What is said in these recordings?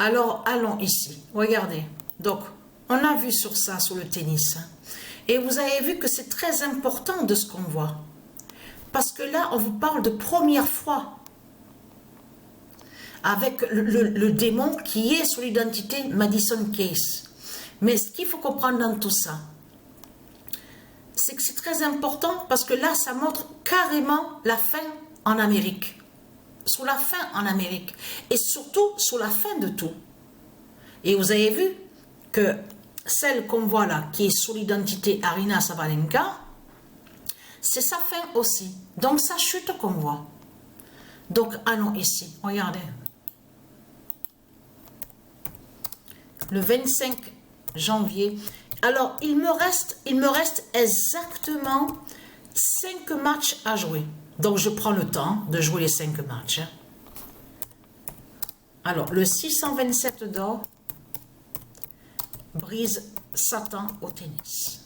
Alors, allons ici. Regardez. Donc, on a vu sur ça, sur le tennis. Et vous avez vu que c'est très important de ce qu'on voit. Parce que là, on vous parle de première fois. Avec le démon qui est sur l'identité Madison Case. Mais ce qu'il faut comprendre dans tout ça, c'est que c'est très important parce que là, ça montre carrément la fin en Amérique. Sur la fin en Amérique. Et surtout, sur la fin de tout. Et vous avez vu que celle qu'on voit là, qui est sur l'identité Aryna Sabalenka, c'est sa fin aussi. Donc, sa chute qu'on voit. Donc, allons ici. Regardez. Le 25 janvier. Alors, il me reste exactement 5 matchs à jouer. Donc, je prends le temps de jouer les 5 matchs. Alors, le 627 d'or brise Satan au tennis.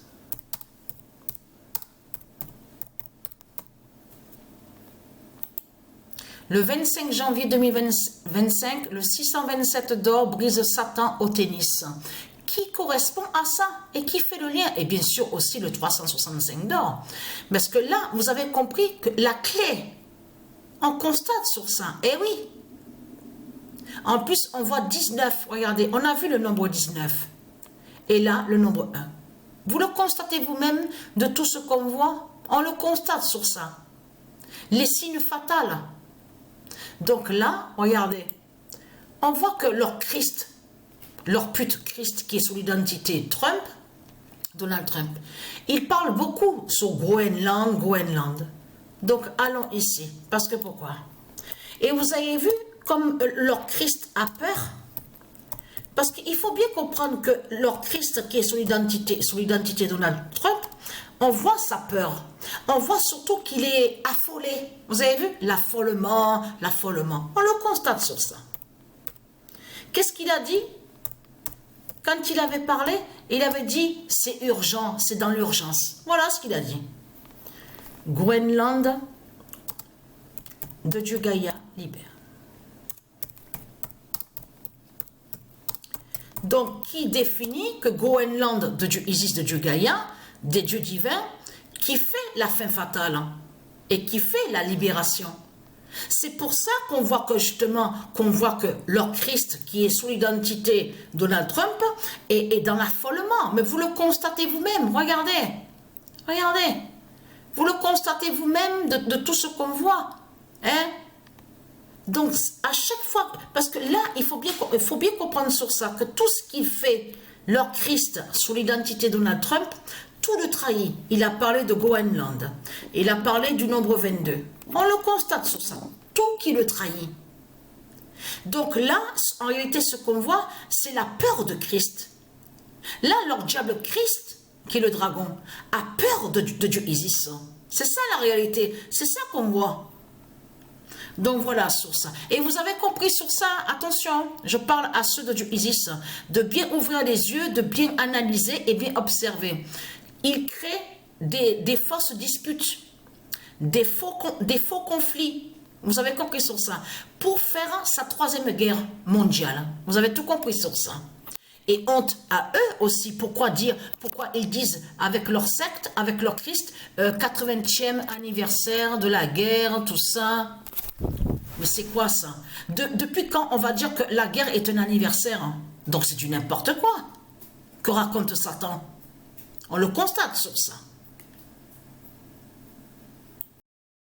Le 25 janvier 2025, le 627 d'or brise Satan au tennis. Qui correspond à ça et qui fait le lien? Et bien sûr aussi le 365 d'or. Parce que là, vous avez compris que la clé, on constate sur ça. Eh oui. En plus, on voit 19. Regardez, on a vu le nombre 19. Et là, le nombre 1. Vous le constatez vous-même de tout ce qu'on voit? On le constate sur ça. Les signes fatals. Donc là, regardez, on voit que leur Christ, leur pute Christ qui est sous l'identité Trump, Donald Trump, il parle beaucoup sur Groenland. Donc allons ici, parce que pourquoi? Et vous avez vu comme leur Christ a peur, parce qu'il faut bien comprendre que leur Christ qui est sous l'identité Donald Trump, on voit sa peur. On voit surtout qu'il est affolé. Vous avez vu? L'affolement. On le constate sur ça. Qu'est-ce qu'il a dit? Quand il avait parlé, il avait dit, c'est urgent, c'est dans l'urgence. Voilà ce qu'il a dit. Groenland, de Dieu Gaïa, libère. Donc, qui définit que Groenland, de Dieu Isis, de Dieu Gaïa, des dieux divins, qui fait la fin fatale et qui fait la libération. C'est pour ça qu'on voit que justement, leur Christ qui est sous l'identité Donald Trump est dans l'affolement. Mais vous le constatez vous-même, regardez. Vous le constatez vous-même de tout ce qu'on voit. Hein? Donc, à chaque fois, parce que là, il faut bien comprendre sur ça, que tout ce qu'il fait, leur Christ sous l'identité Donald Trump, tout le trahit. Il a parlé de Groenland. Il a parlé du nombre 22. On le constate sur ça. Tout qui le trahit. Donc là, en réalité, ce qu'on voit, c'est la peur de Christ. Là, leur diable Christ, qui est le dragon, a peur de Dieu Isis. C'est ça la réalité. C'est ça qu'on voit. Donc voilà sur ça. Et vous avez compris sur ça, attention, je parle à ceux de Dieu Isis, de bien ouvrir les yeux, de bien analyser et bien observer. Il crée des fausses disputes, des faux conflits. Vous avez compris sur ça. Pour faire sa 3e guerre mondiale. Vous avez tout compris sur ça. Et honte à eux aussi. Pourquoi ils disent avec leur secte, avec leur Christ, 80e anniversaire de la guerre, tout ça. Mais c'est quoi ça? Depuis quand on va dire que la guerre est un anniversaire? Donc c'est du n'importe quoi que raconte Satan. On le constate sur ça.